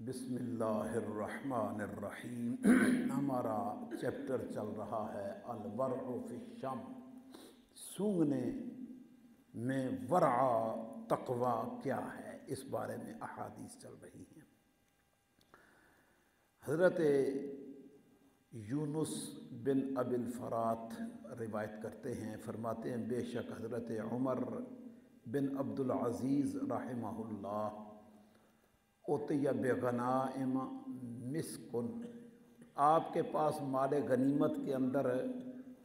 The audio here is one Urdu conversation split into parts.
بسم اللہ الرحمن الرحیم ہمارا چیپٹر چل رہا ہے الورع فی الشم، سونگھنے میں ورع تقوی کیا ہے، اس بارے میں احادیث چل رہی ہیں۔ حضرت یونس بن ابی الفرات روایت کرتے ہیں، فرماتے ہیں بے شک حضرت عمر بن عبد العزیز رحمہ اللہ اوتیہ بغنائم مسکن، آپ کے پاس مال غنیمت کے اندر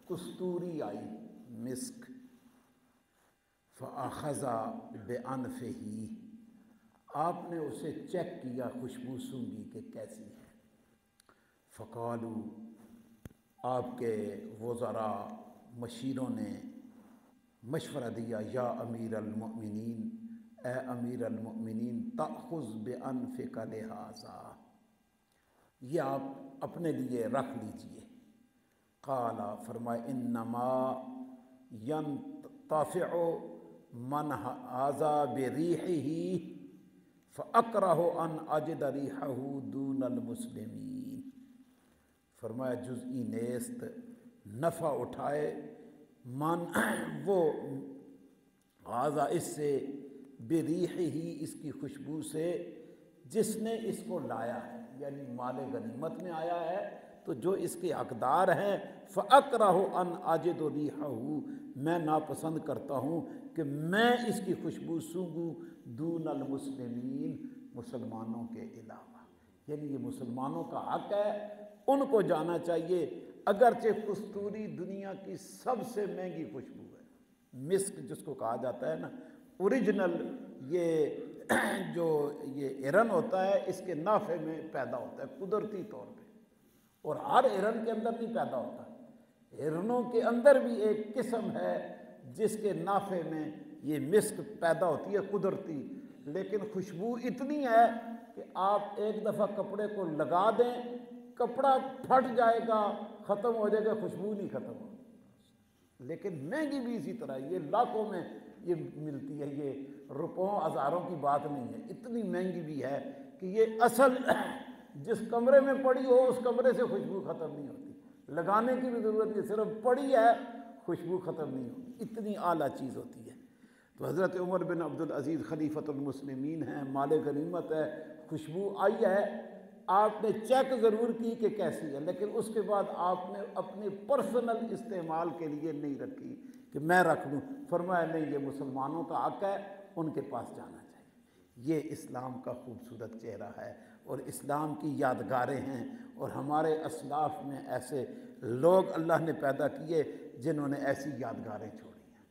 کستوری آئی، مسک، فاخذ بانفہ، آپ نے اسے چیک کیا، خوشبو سونگھی کہ کیسی ہے۔ فقالوا، آپ کے وزراء مشیروں نے مشورہ دیا، یا امیر المؤمنین، اے امیر المؤمنین، تأخذ بانفک لہذا، یہ آپ اپنے لیے رکھ لیجئے۔ قال، فرمائے انما ينتفع من ھذا بریحہ فاکرہ ان اجد ریحہ دون المسلمین، فرمایا جزئی نیست نفع اٹھائے من وہ ھذا اس سے، بریحہ اس کی خوشبو سے، جس نے اس کو لایا ہے، یعنی مال غنیمت میں آیا ہے تو جو اس کے حقدار ہیں، فَأَكْرَهُ أَنْ أَجِدُ رِيحَهُ، میں ناپسند کرتا ہوں کہ میں اس کی خوشبو سونگوں، دون المسلمین، مسلمانوں کے علاوہ، یعنی یہ مسلمانوں کا حق ہے، ان کو جانا چاہیے، اگرچہ کستوری دنیا کی سب سے مہنگی خوشبو ہے، مسک جس کو کہا جاتا ہے نا، اوریجنل یہ جو یہ ارن ہوتا ہے، اس کے نافے میں پیدا ہوتا ہے قدرتی طور پہ، اور ہر ارن کے اندر نہیں پیدا ہوتا، ارنوں کے اندر بھی ایک قسم ہے جس کے نافے میں یہ مسک پیدا ہوتی ہے قدرتی، لیکن خوشبو اتنی ہے کہ آپ ایک دفعہ کپڑے کو لگا دیں، کپڑا پھٹ جائے گا، ختم ہو جائے گا، خوشبو نہیں ختم ہوگی۔ لیکن مہنگی بھی اسی طرح، یہ لاکھوں میں یہ ملتی ہے، یہ روپوں ہزاروں کی بات نہیں ہے، اتنی مہنگی بھی ہے کہ یہ اصل جس کمرے میں پڑی ہو اس کمرے سے خوشبو ختم نہیں ہوتی، لگانے کی بھی ضرورت نہیں، صرف پڑی ہے خوشبو ختم نہیں ہوتی، اتنی اعلیٰ چیز ہوتی ہے۔ تو حضرت عمر بن عبد العزیز خلیفۃ المسلمین ہیں، مال غنیمت ہے، خوشبو آئی ہے، آپ نے چیک ضرور کی کہ کیسی ہے، لیکن اس کے بعد آپ نے اپنے پرسنل استعمال کے لیے نہیں رکھی کہ میں رکھ لوں، فرمایا نہیں، یہ مسلمانوں کا حق ہے، ان کے پاس جانا چاہیے۔ یہ اسلام کا خوبصورت چہرہ ہے اور اسلام کی یادگاریں ہیں، اور ہمارے اسلاف میں ایسے لوگ اللہ نے پیدا کیے جنہوں نے ایسی یادگاریں چھوڑی ہیں۔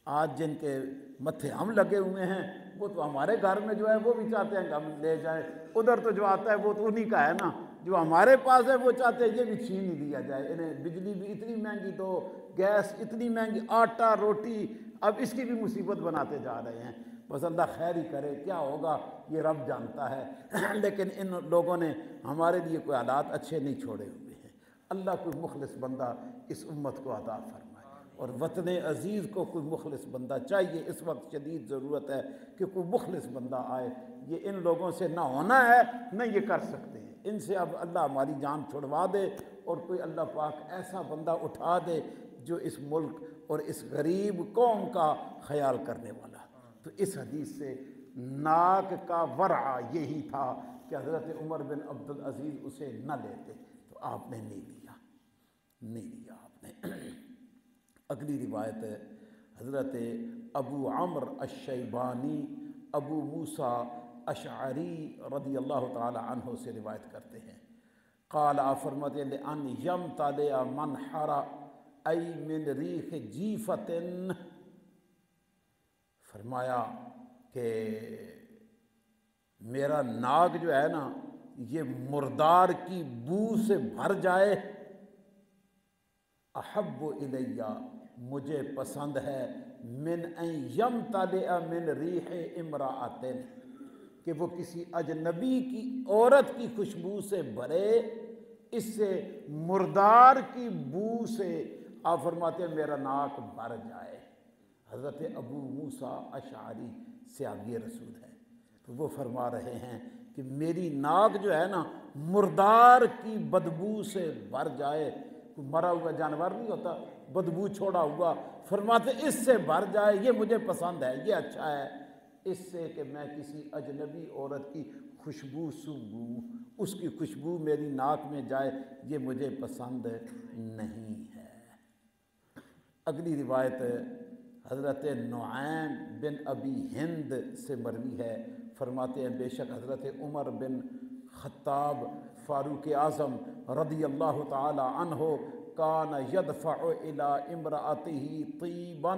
آج جن کے متھے ہم لگے ہوئے ہیں، وہ تو ہمارے گھر میں جو ہے وہ بھی چاہتے ہیں کہ ہم لے جائیں، ادھر تو جو آتا ہے وہ تو انہی کا ہے نا، جو ہمارے پاس ہے وہ چاہتے ہیں یہ بھی چھین ہی لیا جائے، انہیں بجلی بھی اتنی مہنگی دو، گیس اتنی مہنگی، آٹا روٹی، اب اس کی بھی مصیبت بناتے جا رہے ہیں۔ بس اللہ خیر ہی کرے، کیا ہوگا یہ رب جانتا ہے، لیکن ان لوگوں نے ہمارے لیے کوئی حالات اچھے نہیں چھوڑے ہوئے ہیں۔ اللہ کوئی مخلص بندہ اس امت کو عطا فرمائے، اور وطن عزیز کو کوئی مخلص بندہ چاہیے، اس وقت شدید ضرورت ہے کہ کوئی مخلص بندہ آئے، یہ ان لوگوں سے نہ ہونا ہے نہ یہ کر سکتے ہیں، ان سے اب اللہ ہماری جان چھڑوا دے، اور کوئی اللہ پاک ایسا بندہ اٹھا دے جو اس ملک اور اس غریب قوم کا خیال کرنے والا۔ تو اس حدیث سے ناک کا ورع یہی تھا کہ حضرت عمر بن عبد العزیز اسے نہ لیتے، تو آپ نے نہیں لیا آپ نے۔ اگلی روایت ہے حضرت ابو عمرو الشیبانی ابو موسیٰ اشعری رضی اللہ تعالی عنہ سے روایت کرتے ہیں، قال، فرماتے ہیں، لأن یمتلئ منحر ای من ریح جیفۃ، فرمایا کہ میرا ناک جو ہے نا یہ مردار کی بو سے بھر جائے، احب الیہ، مجھے پسند ہے، من ان یمتلئ من ریح امرأۃ، کہ وہ کسی اجنبی کی عورت کی خوشبو سے بھرے، اس سے مردار کی بو سے، آپ فرماتے ہیں میرا ناک بھر جائے۔ حضرت ابو موسیٰ اشعری صحابی رسول ہے، تو وہ فرما رہے ہیں کہ کہ میری ناک جو ہے نا مردار کی بدبو سے بھر جائے، کوئی مرا ہوا جانور نہیں ہوتا بدبو چھوڑا ہوا، فرماتے اس سے بھر جائے، یہ مجھے پسند ہے، یہ اچھا ہے، اس سے کہ میں کسی اجنبی عورت کی خوشبو سونگھوں، اس کی خوشبو میری ناک میں جائے، یہ مجھے پسند نہیں ہے۔ اگلی روایت حضرت نعیم بن ابی ہند سے مروی ہے، فرماتے ہیں بے شک حضرت عمر بن خطاب فاروق اعظم رضی اللہ تعالی عنہ کان یدفع الی امرأتہ طیبا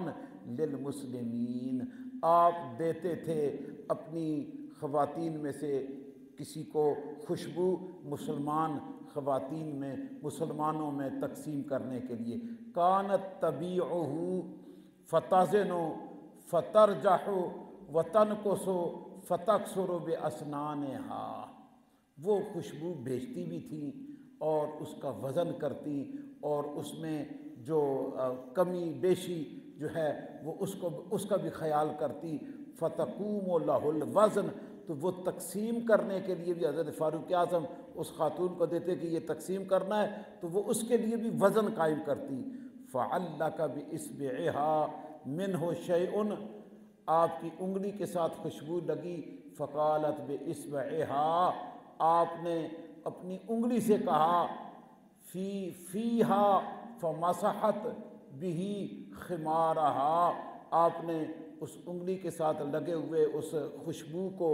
للمسلمین، آپ دیتے تھے اپنی خواتین میں سے کسی کو خوشبو مسلمان خواتین میں، مسلمانوں میں تقسیم کرنے کے لیے، کانت تبیعہ فتزن فترجح وتنقص فتکسر باسنانہا، وہ خوشبو بیچتی بھی تھیں اور اس کا وزن کرتی، اور اس میں جو کمی بیشی جو ہے وہ اس کا بھی خیال کرتی، فتقوم لہ الوزن، تو وہ تقسیم کرنے کے لیے بھی حضرت فاروق اعظم اس خاتون کو دیتے کہ یہ تقسیم کرنا ہے، تو وہ اس کے لیے بھی وزن قائم کرتی۔ فعلق باصبعها منہ شیء، آپ کی انگلی کے ساتھ خوشبو لگی، فقالت باصبعها، آپ نے اپنی انگلی سے کہا، فیہا فمسحت بہ خمارہا، آپ نے اس انگلی کے ساتھ لگے ہوئے اس خوشبو کو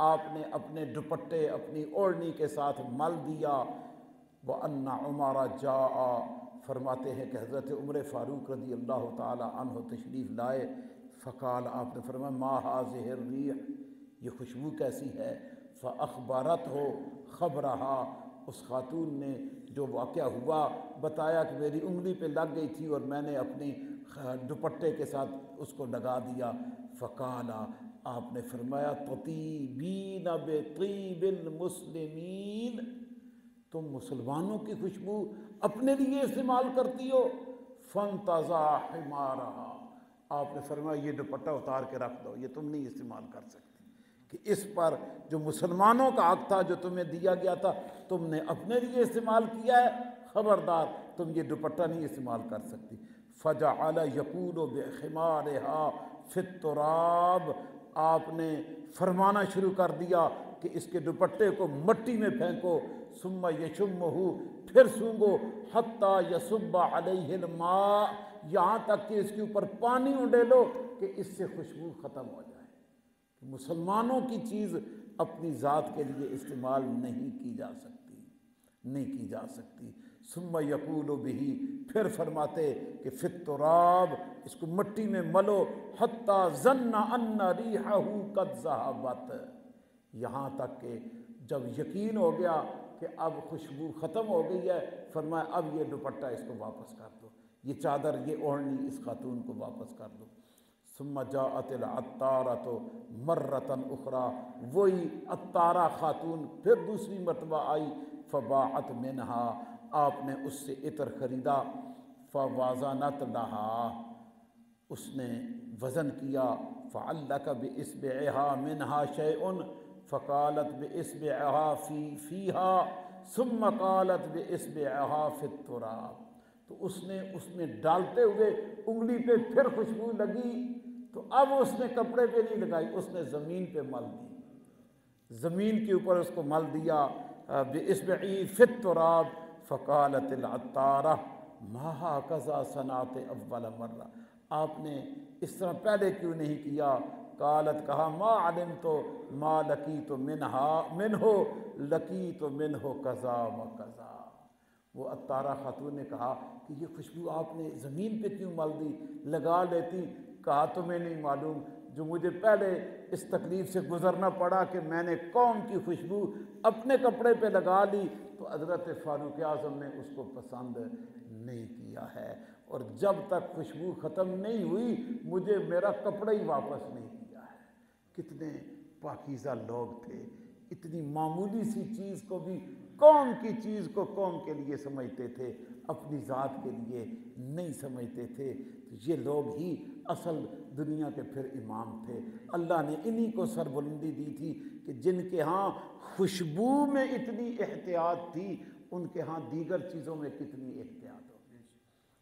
آپ نے اپنے دوپٹے اپنی اوڑھنی کے ساتھ مل دیا۔ وَأَنَّ عُمَرَ جَاءَ، فرماتے ہیں کہ حضرت عمر فاروق رضی اللہ تعالی عنہ تشریف لائے، فقال، آپ نے فرمایا ما هذه الريح، یہ خوشبو کیسی ہے؟ فَأَخْبَرَتْهُ خَبْرَهَا، اس خاتون نے جو واقعہ ہوا بتایا کہ میری انگلی پہ لگ گئی تھی اور میں نے اپنی دوپٹے کے ساتھ اس کو لگا دیا۔ فقال، آپ نے فرمایا تطیبین بطیب المسلمین، تم مسلمانوں کی خوشبو اپنے لیے استعمال کرتی ہو؟ فانتزع حمارہا، آپ نے فرمایا یہ دوپٹہ اتار کے رکھ دو، یہ تم نہیں استعمال کر سکتی، کہ اس پر جو مسلمانوں کا حق تھا جو تمہیں دیا گیا تھا تم نے اپنے لیے استعمال کیا ہے، خبردار تم یہ دوپٹہ نہیں استعمال کر سکتی۔ فجعل یقول بخمارہا فی التراب، آپ نے فرمانا شروع کر دیا کہ اس کے دوپٹے کو مٹی میں پھینکو، ثم یشمہ، پھر سونگو، حتی یصب علیہ الماء، یہاں تک کہ اس کے اوپر پانی انڈیلو کہ اس سے خوشبو ختم ہو جائے۔ مسلمانوں کی چیز اپنی ذات کے لیے استعمال نہیں کی جا سکتی، نہیں کی جا سکتی۔ ثم یقول بہ، پھر فرماتے کہ فی التراب، اس کو مٹی میں ملو، حتی ظن ان ریحہ قد ذہبت، یہاں تک کہ جب یقین ہو گیا کہ اب خوشبو ختم ہو گئی ہے، فرمایا اب یہ دوپٹہ اس کو واپس کر دو، یہ چادر یہ اوڑھنی اس خاتون کو واپس کر دو۔ ثم جاءت العطارۃ مرۃ اخری، وہی عطارہ خاتون پھر دوسری مرتبہ آئی، فباعت منہا، آپ نے اس سے عطر خریدا، فوازنت لہا، اس نے وزن کیا، فعلق باصبعها منها شیء، فقالت باصبعها فیہا، ثم قالت باصبعها فی التراب، تو اس نے اس میں ڈالتے ہوئے انگلی پہ پھر خوشبو لگی، تو اب اس نے کپڑے پہ نہیں لگائی، اس نے زمین پہ مل دی، زمین کے اوپر اس کو مل دیا، باصبعی فی التراب، فقالت العطارہ ما ہکذا صنعت اول مرہ، آپ نے اس طرح پہلے کیوں نہیں کیا؟ قالت، کہا ما علمت ما لقیت منہ لقیت منہ کذا و کذا، وہ عطارہ خاتون نے کہا کہ یہ خوشبو آپ نے زمین پہ کیوں مل دی، لگا لیتی۔ کہا تمہیں نہیں معلوم جو مجھے پہلے اس تکلیف سے گزرنا پڑا کہ میں نے قوم کی خوشبو اپنے کپڑے پہ لگا لی، تو حضرت فاروق اعظم نے اس کو پسند نہیں کیا ہے، اور جب تک خوشبو ختم نہیں ہوئی مجھے میرا کپڑا ہی واپس نہیں کیا ہے۔ کتنے پاکیزہ لوگ تھے، اتنی معمولی سی چیز کو بھی قوم کی چیز کو قوم کے لیے سمجھتے تھے، اپنی ذات کے لیے نہیں سمجھتے تھے۔ تو یہ لوگ ہی اصل دنیا کے پھر امام تھے۔ اللہ نے انہی کو سربلندی دی تھی کہ جن کے ہاں خوشبو میں اتنی احتیاط تھی، ان کے ہاں دیگر چیزوں میں کتنی احتیاط ہوگی۔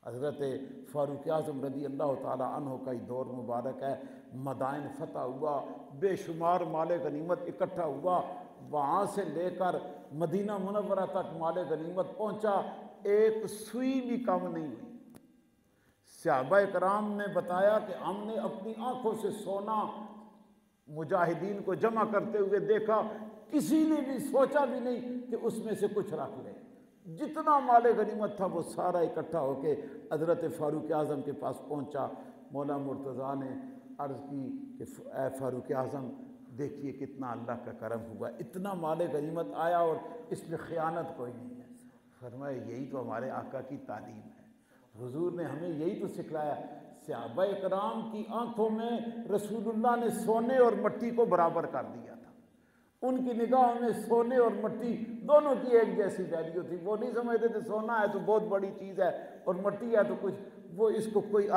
حضرت فاروق اعظم رضی اللہ تعالی عنہ کا ہی دور مبارک ہے، مدائن فتح ہوا، بے شمار مال غنیمت اکٹھا ہوا، وہاں سے لے کر مدینہ منورہ تک مال غنیمت پہنچا، ایک سوئی بھی کم نہیں ہوئی۔ صحابہ کرام نے بتایا کہ ہم نے اپنی آنکھوں سے سونا مجاہدین کو جمع کرتے ہوئے دیکھا، کسی نے بھی سوچا بھی نہیں کہ اس میں سے کچھ رکھ لے۔ جتنا مال غنیمت تھا وہ سارا اکٹھا ہو کے حضرت فاروق اعظم کے پاس پہنچا۔ مولا مرتضیٰ نے عرض کی کہ اے فاروق اعظم، دیکھیے کتنا اللہ کا کرم ہوا، اتنا مال غنیمت آیا اور اس میں خیانت کوئی نہیں ہے۔ فرمایا یہی تو ہمارے آقا کی تعلیم ہے، حضور نے ہمیں یہی تو سکھلایا۔ صحابہ کرام کی آنکھوں میں رسول اللہ نے سونے اور مٹی کو برابر کر دیا تھا۔ ان کی نگاہوں میں سونے اور مٹی دونوں کی ایک جیسی ویلیو تھی۔ وہ نہیں سمجھتے تھے سونا ہے تو بہت بڑی چیز ہے اور مٹی ہے تو کچھ، وہ اس کو کوئی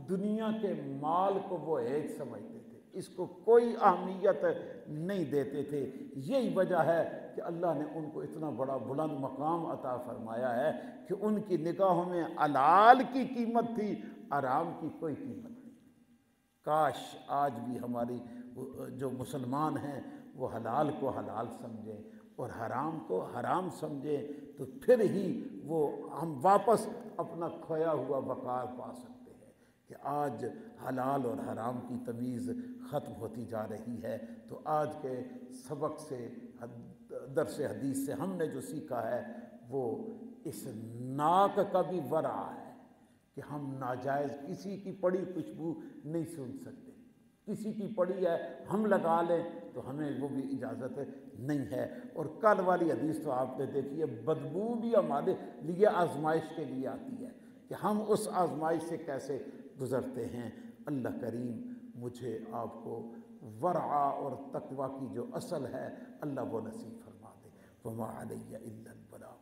دنیا کے مال کو وہ ایک سمجھتے تھے، اس کو کوئی اہمیت نہیں دیتے تھے۔ یہی وجہ ہے کہ اللہ نے ان کو اتنا بڑا بلند مقام عطا فرمایا ہے کہ ان کی نگاہوں میں حلال کی قیمت تھی، حرام کی کوئی قیمت نہیں۔ کاش آج بھی ہماری جو مسلمان ہیں وہ حلال کو حلال سمجھیں اور حرام کو حرام سمجھیں، تو پھر ہی وہ ہم واپس اپنا کھویا ہوا وقار پا سکتے ہیں۔ کہ آج حلال اور حرام کی تمیز ختم ہوتی جا رہی ہے۔ تو آج کے سبق سے، درس حدیث سے ہم نے جو سیکھا ہے وہ اس ناک کا بھی ورع ہے کہ ہم ناجائز کسی کی پڑی خوشبو نہیں سن سکتے، کسی کی پڑی ہے ہم لگا لیں تو ہمیں وہ بھی اجازت نہیں ہے۔ اور کل والی حدیث تو آپ نے دیکھی ہے، بدبو بھی ہمارے لیے آزمائش کے لیے آتی ہے کہ ہم اس آزمائش سے کیسے گزرتے ہیں۔ اللہ کریم مجھے آپ کو ورع اور تقوی کی جو اصل ہے اللہ وہ نصیب فرما دے۔ وما علی الا البلاغ۔